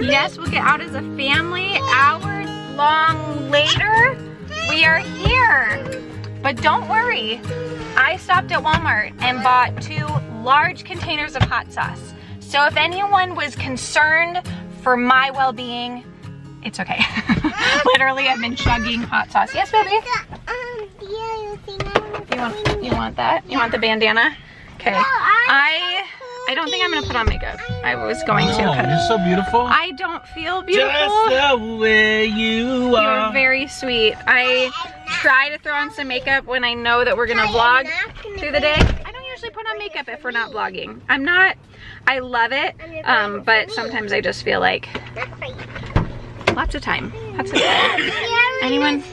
Yes, we'll get out as a family. Hour long later, we are here. But don't worry, I stopped at Walmart and bought 2 large containers of hot sauce. So if anyone was concerned for my well-being, it's okay. Literally, I've been chugging hot sauce. Yes, baby? You want that? You want the bandana? Okay. I don't think I'm gonna put on makeup. I was going to. You're so beautiful. I don't feel beautiful. Just the way you are. You're very sweet. I try to throw on some makeup when I know that we're gonna vlog through the day. I don't usually put on makeup if we're not vlogging. I love it, but sometimes I just feel like lots of time. Anyone?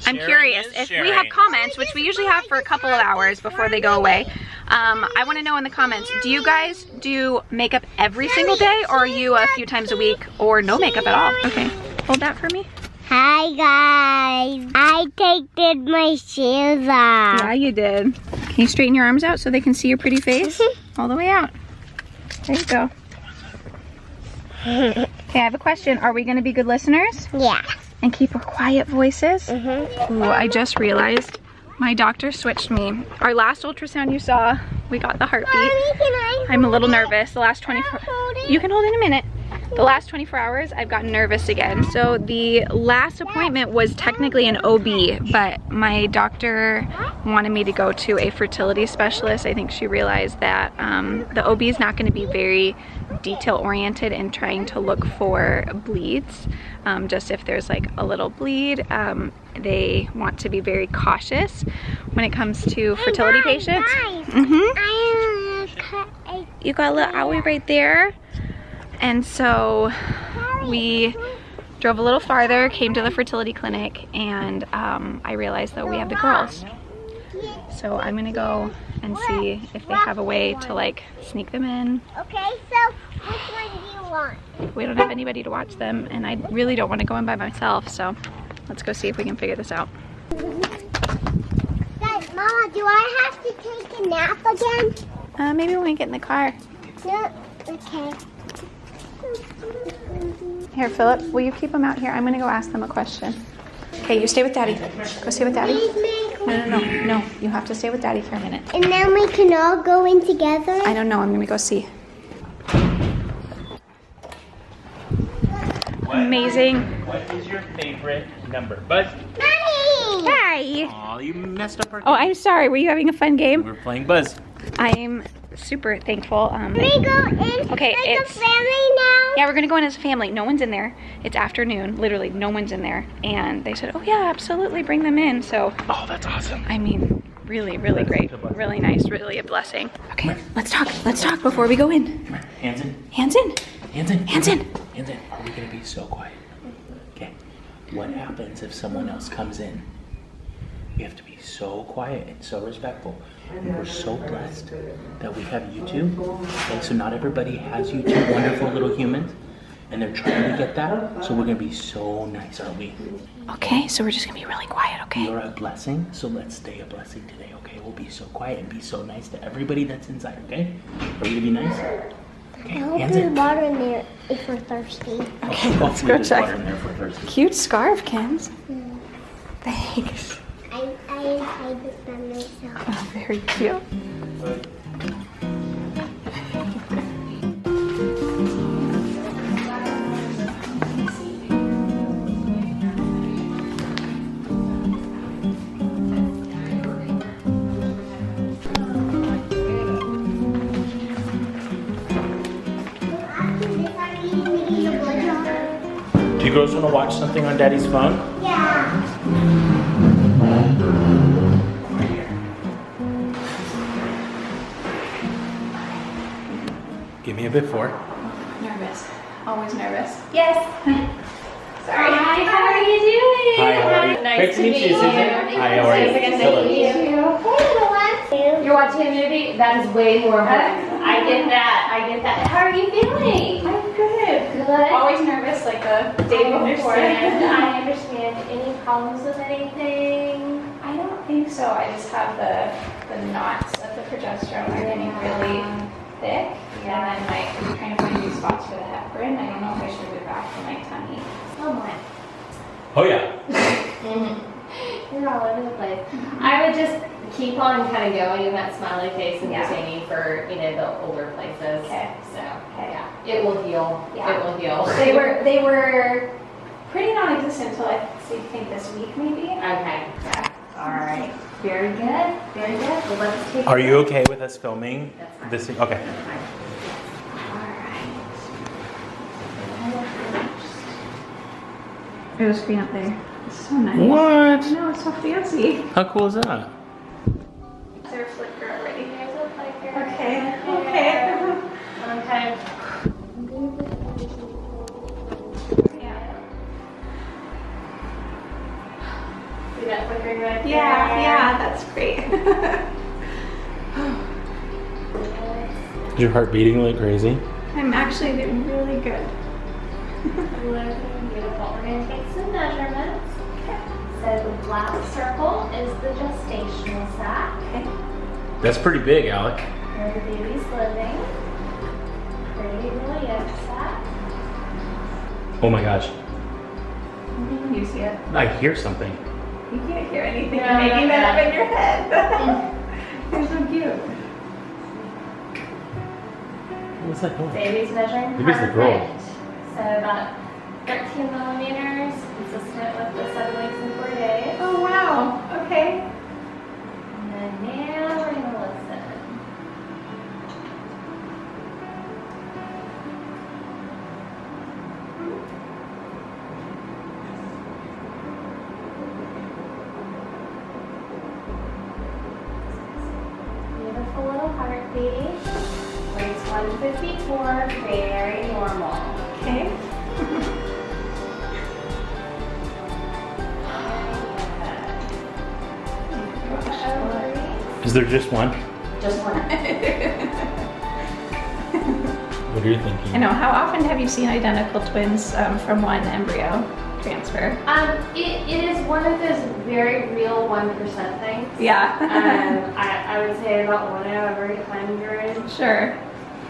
I'm curious if we have comments, which we usually have for a couple of hours before they go away. I want to know in the comments, do you guys do makeup every single day, or are you a few times a week, or no makeup at all? Okay, hold that for me. Hi guys, I taken my shoes off. Yeah, you did. Can you straighten your arms out so they can see your pretty face? All the way out. There you go. Okay, I have a question. Are we going to be good listeners? Yeah. And keep our quiet voices? Ooh, I just realized my doctor switched me. Our last ultrasound you saw, we got the heartbeat. Mommy, I'm a little nervous. The last 24, you can hold in a minute. The last 24 hours, I've gotten nervous again. So the last appointment was technically an OB, but my doctor wanted me to go to a fertility specialist. I think she realized that the OB is not gonna be very detail oriented in trying to look for bleeds. Just if there's like a little bleed, they want to be very cautious when it comes to fertility patients. You got a little owie right there. And so we drove a little farther, came to the fertility clinic, and I realized that we have the girls. So I'm gonna go and see if they have a way to like sneak them in. Okay, so which one do you want? We don't have anybody to watch them, and I really don't want to go in by myself, so let's go see if we can figure this out. Guys, Mama, do I have to take a nap again? Maybe when we get in the car. No, okay. Here, Philip, will you keep them out here? I'm gonna go ask them a question. Okay, you stay with Daddy. Go stay with Daddy. No, you have to stay with Daddy for a minute. And then we can all go in together? I don't know, I'm gonna go see. Amazing. What is your favorite number? Buzz? Mommy! Hi. Aw, you messed up our Oh, I'm sorry. Were you having a fun game? We're playing Buzz. I'm super thankful. Can we go in Okay, like it's a family now? Yeah, we're gonna go in as a family. No one's in there. It's afternoon. Literally, no one's in there. And they said, oh yeah, absolutely, bring them in. So, Oh, that's awesome. I mean, really, really great. Really nice. Really a blessing. Okay, let's talk. Let's talk before we go in. Come here. Hands in. Hands in. Hands in. Hands in. Hands in. Are we gonna be so quiet? Okay. What happens if someone else comes in? We have to be so quiet and so respectful. And we're so blessed that we have YouTube. Okay, so not everybody has you two wonderful little humans, and they're trying to get that. So we're gonna be so nice, aren't we? Okay, so we're just gonna be really quiet, okay? You're a blessing, so let's stay a blessing today, okay? We'll be so quiet and be so nice to everybody that's inside, okay? Are we gonna be nice? Okay, I hope hands there's in. water in there if we're thirsty. Okay, let's Hopefully go there's check. water in there if we're thirsty. Cute scarf, Kims. Thanks. I did it by myself. Oh, very cute. Do you girls want to watch something on Daddy's phone? Yeah. Give me a before. Nervous. Always nervous. Yes. Sorry. Hi, how are you doing? Hi, how are you? Nice Great to meet you, Susan. Hi, how are you? You're watching a movie? That is way more important. I get that. How are you feeling? I'm good. Good. Always nervous like the day before. I understand. Any problems with anything? I don't think so. I just have the knots of the progesterone are getting really thick. And then like I'm trying to find new spots for the heparin. Oh yeah. You're all over the place. I would just keep on kind of going in that smiley face and just aiming for, you know, the older places. Okay. So, yeah, it will heal. Yeah. It will heal. They were pretty non-existent until I think this week maybe. Okay. Yeah. All right. Very good. Very good. Well, let's take. Are you okay with us filming this thing? Okay. It was green up there. It's so nice. What? I know, it's so fancy. How cool is that? Is there a flicker already? There's a flicker. Okay. Okay. Okay. Yeah. See that flickering right there? Yeah, that's great. Is your heart beating like crazy? I'm actually doing really good. Beautiful. We're going to take some measurements. So the black circle is the gestational sac. That's pretty big, Alec. Where the baby's living. Pretty little yolk sac. Oh my gosh. You see it? I hear something. You can't hear anything. No, You're making not that that. up in your head. They're so cute. What's that going? Baby's measuring Maybe it's the girl. perfect. So about 13 millimeters, consistent with the 7 weeks and 4 days. Oh wow. Okay. And then now we're going to listen. Beautiful little heartbeat. Rate's 154, very normal. Okay. Is there just one? Just one. What are you thinking? I know. How often have you seen identical twins from one embryo transfer? It is one of those very real 1% things. Yeah. I would say about 1 out of every 100 Sure.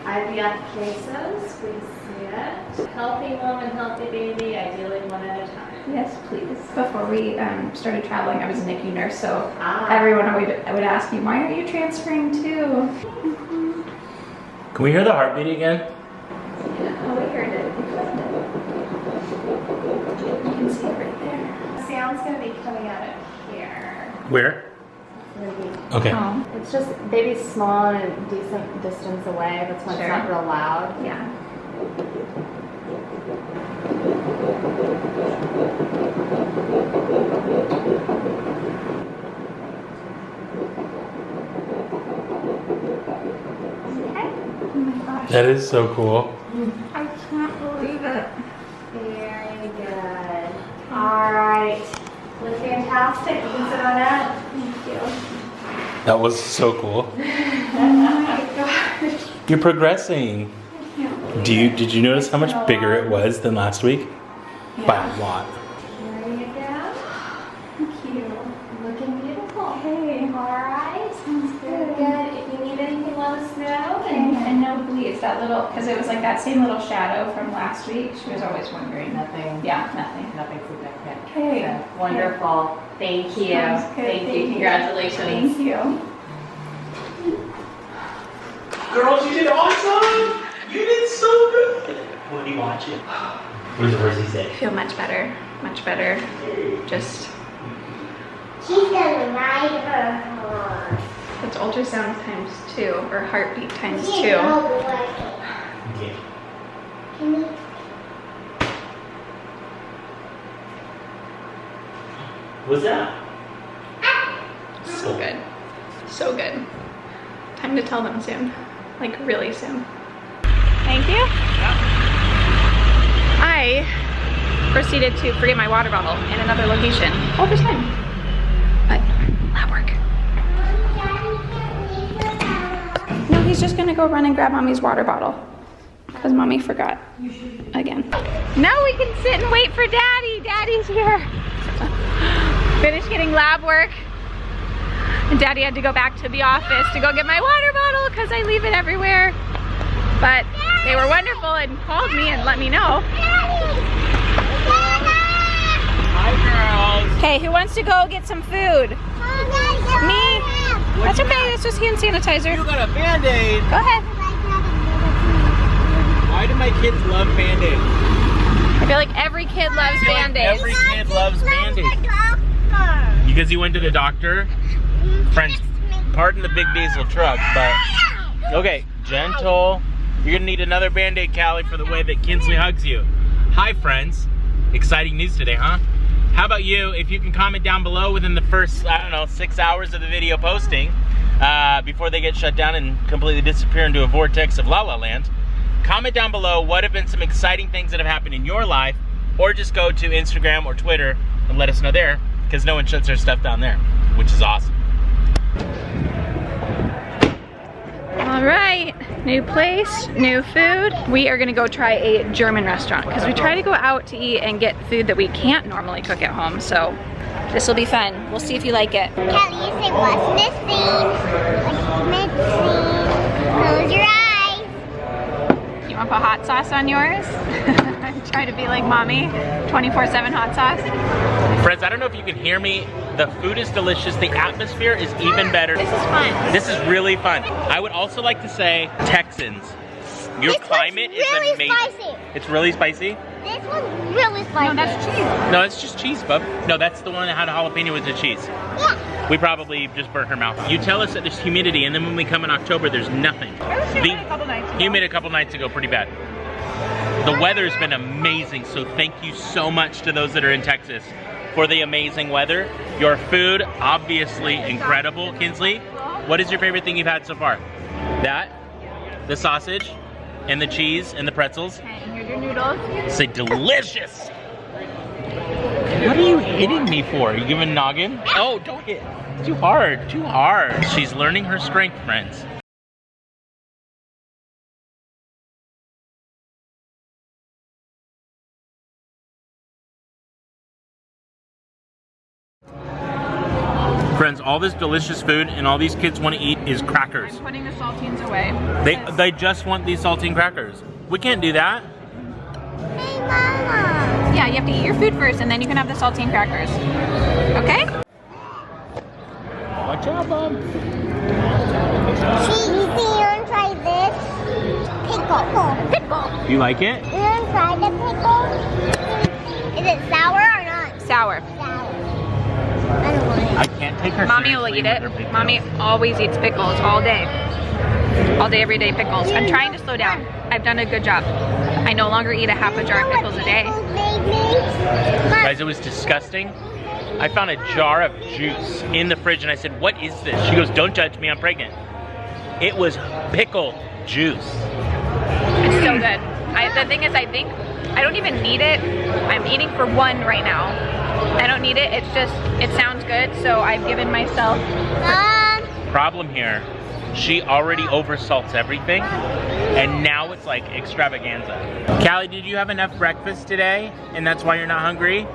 IVF cases, we see it. Healthy woman, healthy baby, ideally 1 at a time. Yes, please. Before we started traveling, I was a NICU nurse, so Ah. everyone would ask me, why aren't you transferring too? Can we hear the heartbeat again? Oh, we heard it. You can see it right there. The sound's going to be coming out of here. Where? It's gonna be- Okay. Oh, It's just, baby's small and a decent distance away, that's why Sure. it's not real loud. yeah. Okay. Oh my gosh. That is so cool. I can't believe it. Very good. All right. Look fantastic. You can sit on that. Thank you. That was so cool. Oh my gosh. You're progressing. Did you notice how much bigger it was than last week? By a lot. There you go. Thank you. Looking beautiful. Hey. All right. Sounds Very good. good. If you need anything, let us know. And no bleeds, that little, because it was like that same little shadow from last week. She was always wondering. Nothing. Yeah, nothing. Nothing significant. Okay. So, wonderful. Thank you. Sounds good. Thank you. Thank you. Congratulations. Thank you. Girls, you did awesome! You did so good! What are you watching? What does he say? I feel much better. Much better. Just, She's gonna ride her horse. it's ultrasound times 2, or heartbeat times 2. She's all the way. Okay. Can you? What's that? So good. So good. Time to tell them soon. Like really soon. Thank you. I proceeded to forget my water bottle in another location all the time. But lab work. No, he's just gonna go run and grab mommy's water bottle. Because mommy forgot again. Now we can sit and wait for daddy. Daddy's here. Finished getting lab work. And daddy had to go back to the office to go get my water bottle because I leave it everywhere. But they were wonderful and called me and let me know. Daddy! Hey, who wants to go get some food? Me? That's okay, it's just hand sanitizer. You got a Band-Aid. Go ahead. Why do my kids love Band-Aid? I feel like every kid loves Band-Aids. Every kid loves Band-Aid. Because you went to the doctor? Friends, pardon the big diesel truck, but okay, gentle. You're gonna need another Band-Aid, Callie, for the way that Kinsley hugs you. Hi, friends. Exciting news today, huh? How about you, if you can comment down below within the first, I don't know, 6 hours of the video posting, before they get shut down and completely disappear into a vortex of La La Land. Comment down below what have been some exciting things that have happened in your life, or just go to Instagram or Twitter and let us know there, because no one shuts their stuff down there, which is awesome. All right, new place, new food. We are gonna go try a German restaurant because we try to go out to eat and get food that we can't normally cook at home. So this will be fun. We'll see if you like it. Callie, you say what's missing? What's missing? Close your eyes. You wanna put hot sauce on yours? Try to be like mommy, 24/7 hot sauce. Friends, I don't know if you can hear me. The food is delicious. The atmosphere is even better. This is fun. This is really fun. I would also like to say, Texans, your climate is amazing. Spicy. It's really spicy? This one's really spicy. No, that's cheese. No, it's just cheese, bub. No, that's the one that had a jalapeno with the cheese. Yeah. We probably just burnt her mouth. You tell us that there's humidity, and then when we come in October, there's nothing. It was humid a couple nights ago. Humid a couple nights ago, pretty bad. The weather's been amazing, so thank you so much to those that are in Texas for the amazing weather. Your food, obviously incredible. Kinsley, what is your favorite thing you've had so far? That, the sausage, and the cheese, and the pretzels. Okay, and here's your noodles. Say delicious! What are you hitting me for? Are you giving noggin? Oh, don't hit. Too hard, too hard. She's learning her strength, friends. Friends, all this delicious food and all these kids want to eat is crackers. I'm putting the saltines away. They just want these saltine crackers. We can't do that. Hey, Mama. Yeah, you have to eat your food first and then you can have the saltine crackers. Okay? Watch out, Bob. See, you want to try this? Pickle. Pickle. You like it? You want to try the pickle? Is it sour or not? Sour. Sour. I don't want it. I can't take her Mommy will seriously eat with it. her big Mommy nose. always eats pickles all day. All day, every day pickles. I'm trying to slow down. I've done a good job. I no longer eat a half a jar of pickles a day. Guys, it was disgusting. I found a jar of juice in the fridge and I said, what is this? She goes, don't judge me, I'm pregnant. It was pickle juice. It's so good. The thing is, I think I don't even need it. I'm eating for one right now. I don't need it. It's just, it sounds good. So I've given myself. Problem here, she already oversalts everything and now it's like extravaganza. Callie, did you have enough breakfast today and that's why you're not hungry?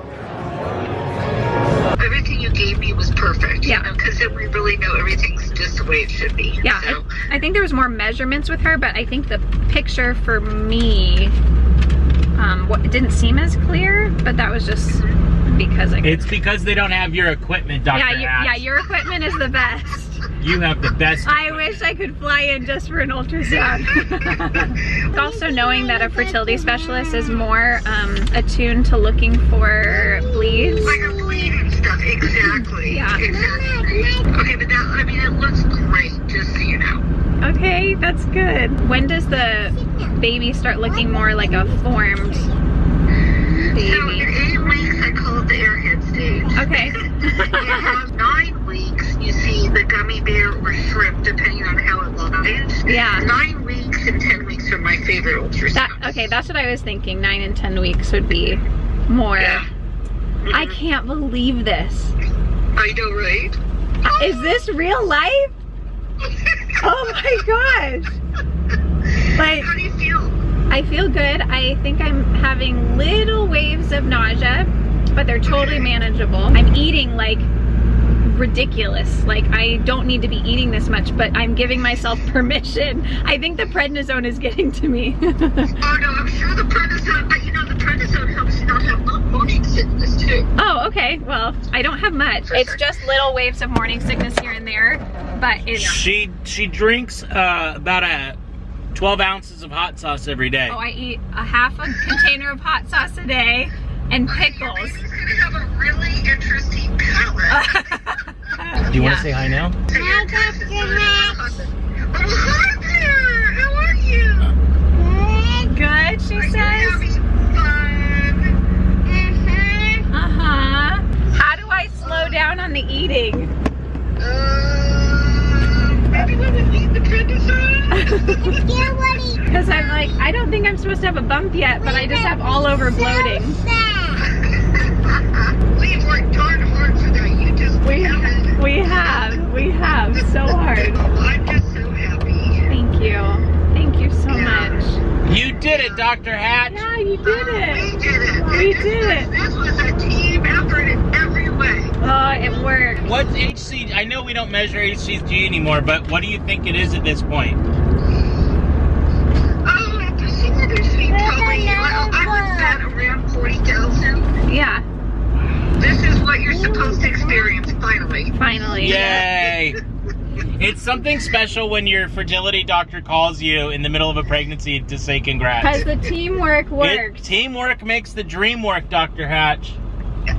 Everything you gave me was perfect. Yeah. Because we really know everything's just the way it should be. Yeah, So, I think there was more measurements with her, but I think the picture for me, it didn't seem as clear, but that was just because I could. It's because they don't have your equipment, Dr. Yeah, your equipment is the best. You have the best. I wish I could fly in just for an ultrasound. Also knowing that a fertility specialist is more attuned to looking for bleeds. like a bleed and stuff. Exactly. Yeah. Exactly. Okay, but that, I mean, it looks great, just so you know. Okay, that's good. When does the baby start looking more like a formed So baby? in 8 weeks, I call it the airhead stage. Okay. In 9 weeks, you see the gummy bear or shrimp, depending on how it lies. Yeah. 9 weeks and 10 weeks are my favorite ultrasounds. Okay, that's what I was thinking. 9 and 10 weeks would be more. Yeah. I can't believe this. I know, right? Is this real life? Oh my gosh. Like, How do you feel? I feel good. I think I'm having little waves of nausea, but they're totally manageable. I'm eating like ridiculous. Like, I don't need to be eating this much, but I'm giving myself permission. I think the prednisone is getting to me. Oh no, I'm sure the prednisone, but you know the prednisone helps you not have morning sickness too. too. Oh, okay. Well, I don't have much. It's just little waves of morning sickness here and there, but it's... She drinks about 12 ounces of hot sauce every day. Oh, I eat a half a container of hot sauce a day and Your pickles. baby's gonna have a really interesting palate. Do you want to say hi now? Hi, Dr. Max. Oh, hi there! How are you? Good, she Are you says. having fun? Uh-huh. How do I slow down on the eating? Maybe when we leave the prednisone? Dear Woody. Because I'm like, I don't think I'm supposed to have a bump yet, but I just have all over bloating. We've worked darn hard for that. You just haven't. We have so hard. I'm just so happy. Thank you. Thank you so much. You did it, Dr. Hatch. Yeah, you did We it. did it. We did it. This was a team effort in every way. Oh, it worked. What's HCG? I know we don't measure HCG anymore, but what do you think it is at this point? Oh, the sugar between probably, I would set around 40,000. Yeah, This is what you're supposed to experience, finally. finally. Yay! It's something special when your fertility doctor calls you in the middle of a pregnancy to say congrats. Because the teamwork worked. Teamwork makes the dream work, Dr. Hatch.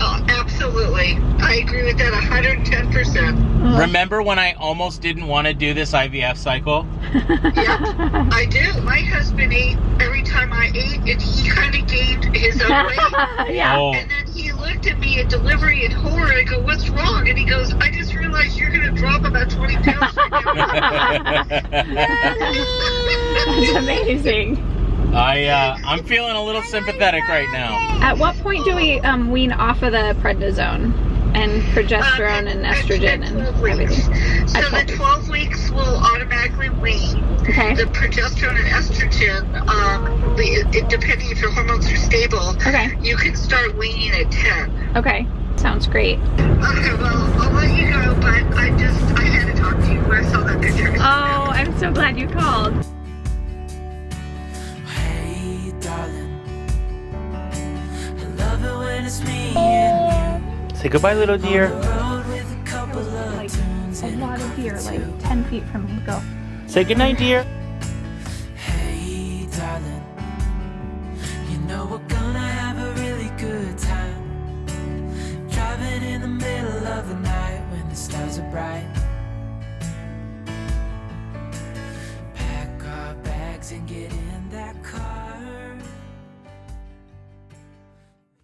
Oh, absolutely. I agree with that 110%. Remember when I almost didn't want to do this IVF cycle? Yeah, I do. My husband ate every time I ate, and he kind of gained his own weight. Yeah. Oh, And then he looked at me at delivery in horror. I go, "What's wrong?" And he goes, "I just realized you're going to drop about 20 pounds right That's amazing. I'm feeling a little sympathetic right now. At what point do we wean off of the prednisone and progesterone and estrogen and everything? So At 12 the 12 weeks will automatically wean. Okay. The progesterone and estrogen, depending if your hormones are stable, Okay. you can start weaning at 10. Okay. Sounds great. Okay, well, I'll let you go, but I had to talk to you when I saw that picture. Oh, I'm so glad you called. Hey, darling, I love it when it's me and Say goodbye, little you. dear. Road with a couple of tunes A and lot of deer, like 10 feet from me. Go. Say goodnight, dear. Hey, darling, you know we're gonna have a really good time. Driving in the middle of the night when the stars are bright. Pack our bags and get in that car.